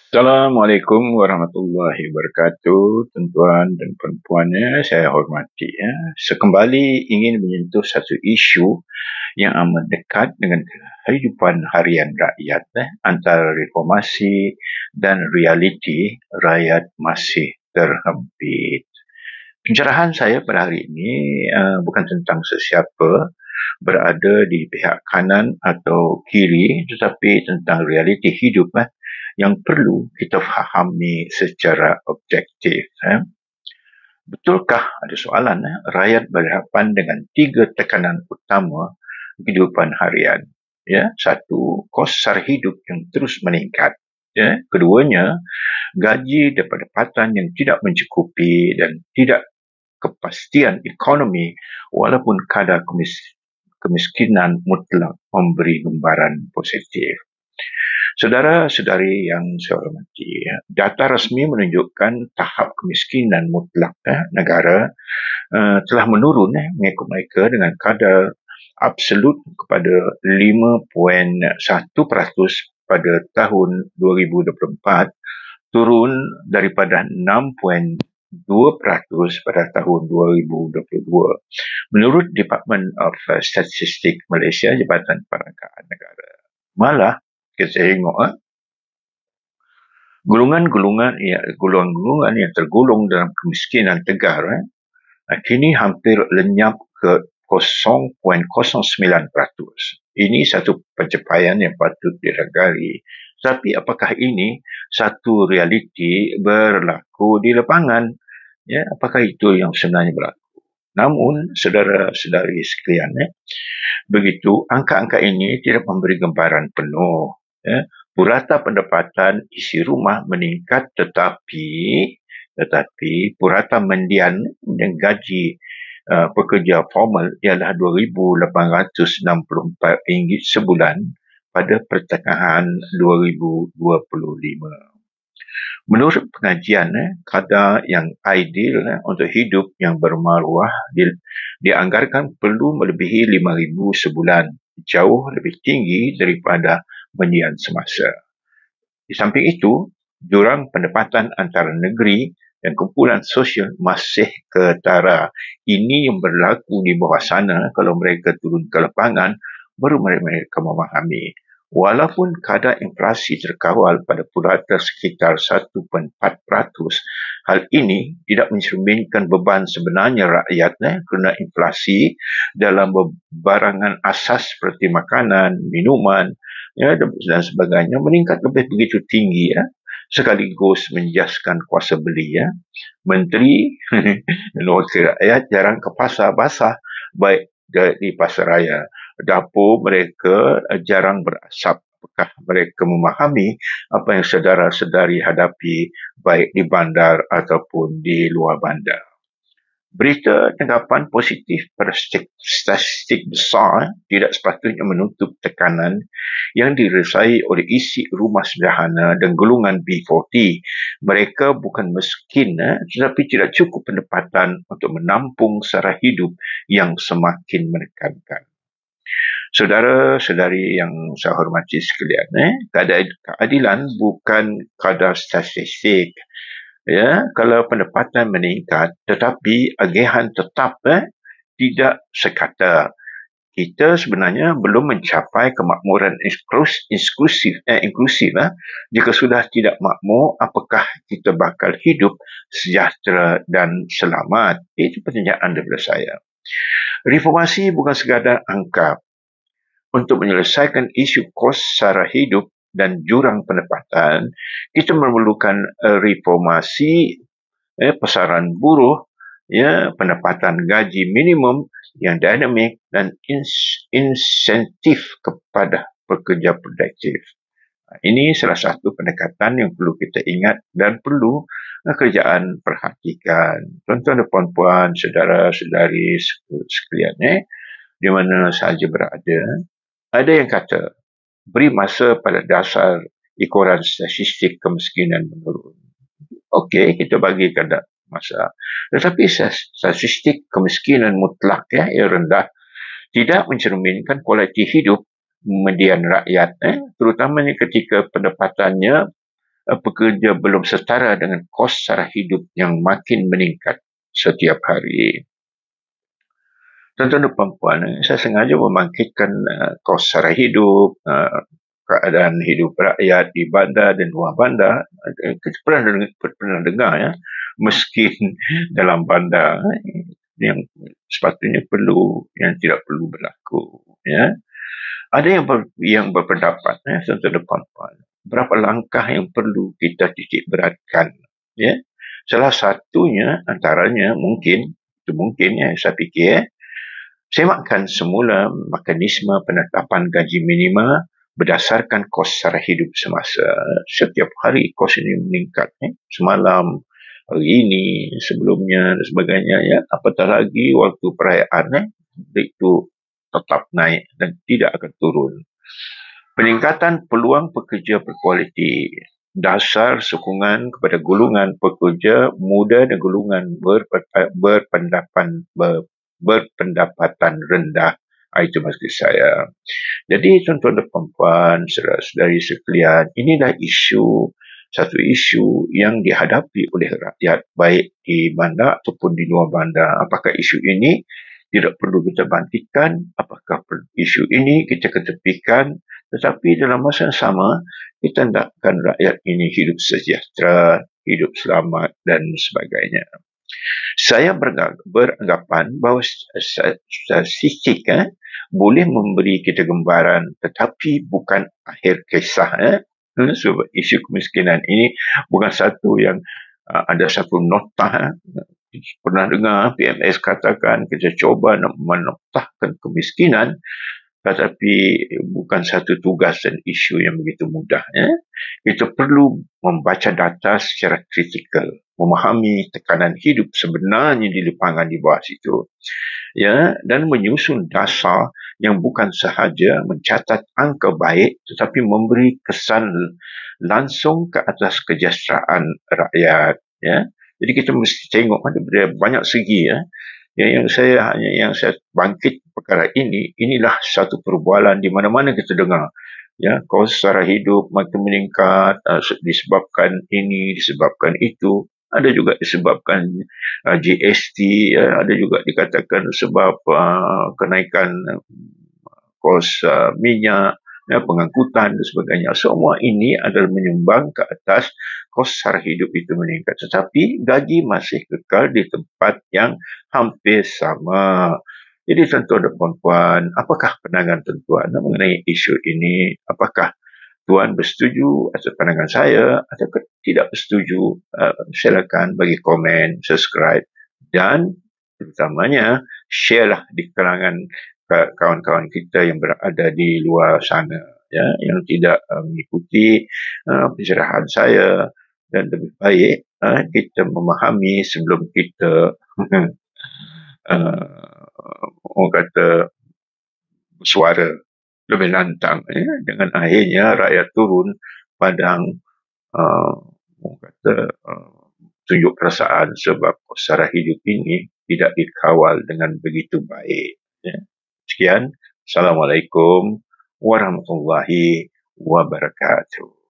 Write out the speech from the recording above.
Assalamualaikum warahmatullahi wabarakatuh, tuan-tuan dan puan-puannya, saya hormati. Sekembali ingin menyentuh satu isu yang amat dekat dengan kehidupan harian rakyat, antara reformasi dan realiti rakyat masih terhempit. Pencerahan saya pada hari ini bukan tentang sesiapa berada di pihak kanan atau kiri, tetapi tentang realiti hidup yang perlu kita fahami secara objektif. Betulkah, ada soalan, rakyat berhadapan dengan 3 tekanan utama kehidupan harian. Satu, kos sara hidup yang terus meningkat. Keduanya, gaji dan pendapatan yang tidak mencukupi dan tidak kepastian ekonomi walaupun kadar kemiskinan mutlak memberi gambaran positif. Saudara-saudari yang saya hormati, data rasmi menunjukkan tahap kemiskinan mutlak negara telah menurun mengikut mereka dengan kadar absolut kepada 5.1% pada tahun 2024, turun daripada 6.2% pada tahun 2022. Menurut Department of Statistik Malaysia, Jabatan Perangkaan Negara. Malah, kita tengok golongan-golongan yang tergolong dalam kemiskinan tegar kini hampir lenyap ke 0.09%. Ini satu pencapaian yang patut dihargai. Tapi apakah ini satu realiti berlaku di lapangan? Apakah itu yang sebenarnya berlaku? Namun, saudara-saudari sekalian, begitu angka-angka ini tidak memberi gambaran penuh. Purata pendapatan isi rumah meningkat, tetapi purata median dan gaji pekerja formal ialah RM2,864 sebulan pada pertengahan 2025. Menurut pengajian, kadar yang ideal untuk hidup yang bermaruah dianggarkan perlu melebihi RM5,000 sebulan, jauh lebih tinggi daripada median semasa. Di samping itu, jurang pendapatan antara negeri dan kumpulan sosial masih ketara. Ini yang berlaku di bawah sana. Kalau mereka turun ke lapangan, baru mereka memahami. Walaupun kadar inflasi terkawal pada purata sekitar 1.4%, hal ini tidak mencerminkan beban sebenarnya rakyat kerana inflasi dalam barangan asas seperti makanan, minuman dan sebagainya meningkat lebih begitu tinggi sekaligus menjaskan kuasa beli. Menteri dan wakil rakyat jarang ke pasar basah, baik di pasar raya. Dapur mereka jarang berasap. Apakah mereka memahami apa yang saudara-saudari hadapi baik di bandar ataupun di luar bandar? Berita tanggapan positif pada statistik besar tidak sepatutnya menutup tekanan yang dirasai oleh isi rumah sederhana dan golongan B40. Mereka bukan miskin, tetapi tidak cukup pendapatan untuk menampung sara hidup yang semakin menekankan. Saudara-saudari yang saya hormati sekalian, keadilan bukan kadar statistik. Kalau pendapatan meningkat tetapi agihan tetap tidak sekata, kita sebenarnya belum mencapai kemakmuran inklusif. Jika sudah tidak makmur, apakah kita bakal hidup sejahtera dan selamat? Itu pertanyaan daripada saya. Reformasi bukan sekadar angka. Untuk menyelesaikan isu kos sara hidup dan jurang pendapatan, kita memerlukan reformasi pasaran buruh, pendapatan gaji minimum yang dinamik dan insentif kepada pekerja produktif. Ini salah satu pendekatan yang perlu kita ingat dan perlu kerajaan perhatikan. Tuan-tuan dan puan-puan, saudara-saudari sekalian, di mana sahaja berada, ada yang kata beri masa pada dasar ekoran statistik kemiskinan menurun. Okey, kita bagi kadar masa. Tetapi statistik kemiskinan mutlak yang rendah tidak mencerminkan kualiti hidup median rakyat, terutamanya ketika pendapatannya pekerja belum setara dengan kos sara hidup yang makin meningkat setiap hari. Tuan-tuan dan puan-puan, saya sengaja membangkitkan kos sara hidup, keadaan hidup rakyat di bandar dan luar bandar. Kita pernah dengar ya, miskin dalam bandar yang sepatutnya perlu, yang tidak perlu berlaku. Ya. Ada yang berpendapat, tuan-tuan dan puan-puan, berapa langkah yang perlu kita titik beratkan. Ya. Salah satunya antaranya mungkin ya, saya fikir, semakkan semula mekanisme penetapan gaji minima berdasarkan kos sara hidup semasa. Setiap hari kos ini meningkat. Semalam, hari ini, sebelumnya dan sebagainya. Ya. Apatah lagi waktu perayaan, itu tetap naik dan tidak akan turun. Peningkatan peluang pekerja berkualiti. Dasar sokongan kepada golongan pekerja muda dan golongan berpendapatan rendah. Itu maksud saya. Jadi tuan-tuan dan puan-puan, saudara-saudari sekalian, inilah satu isu yang dihadapi oleh rakyat baik di bandar ataupun di luar bandar. Apakah isu ini tidak perlu kita bangkitkan? Apakah isu ini kita ketepikan? Tetapi dalam masa yang sama, kita hendakkan rakyat ini hidup sejahtera, hidup selamat dan sebagainya. Saya beranggapan bahawa statistik boleh memberi kita gambaran, tetapi bukan akhir kisah. Sebab isu kemiskinan ini bukan satu yang ada satu notah. Pernah dengar PMS katakan kita coba nak menotahkan kemiskinan, tetapi bukan satu tugas dan isu yang begitu mudah. Kita perlu membaca data secara kritikal, memahami tekanan hidup sebenarnya di lapangan di bawah situ, ya, dan menyusun dasar yang bukan sahaja mencatat angka baik, tetapi memberi kesan langsung ke atas kesejahteraan rakyat. Ya. Jadi kita mesti tengok dari banyak segi. Yang saya bangkit perkara inilah satu perbualan di mana-mana kita dengar. Ya, kos sara hidup makin meningkat disebabkan ini, disebabkan itu. Ada juga disebabkan GST, ada juga dikatakan sebab kenaikan kos minyak, pengangkutan dan sebagainya. Semua ini adalah menyumbang ke atas kos sara hidup itu meningkat. Tetapi gaji masih kekal di tempat yang hampir sama. Jadi tuan-tuan dan puan-puan, apakah pandangan tuan-tuan mengenai isu ini? Apakah tuan bersetuju atas pandangan saya atau tidak bersetuju? Silakan bagi komen, subscribe dan terutamanya share lah di kalangan kawan-kawan kita yang berada di luar sana, ya, yang tidak mengikuti pencerahan saya, dan lebih baik kita memahami sebelum kita orang kata bersuara lebih lantang, dengan akhirnya rakyat turun padang orang kata tunjuk perasaan sebab sara hidup ini tidak dikawal dengan begitu baik. Ya. Sekian. Assalamualaikum warahmatullahi wabarakatuh.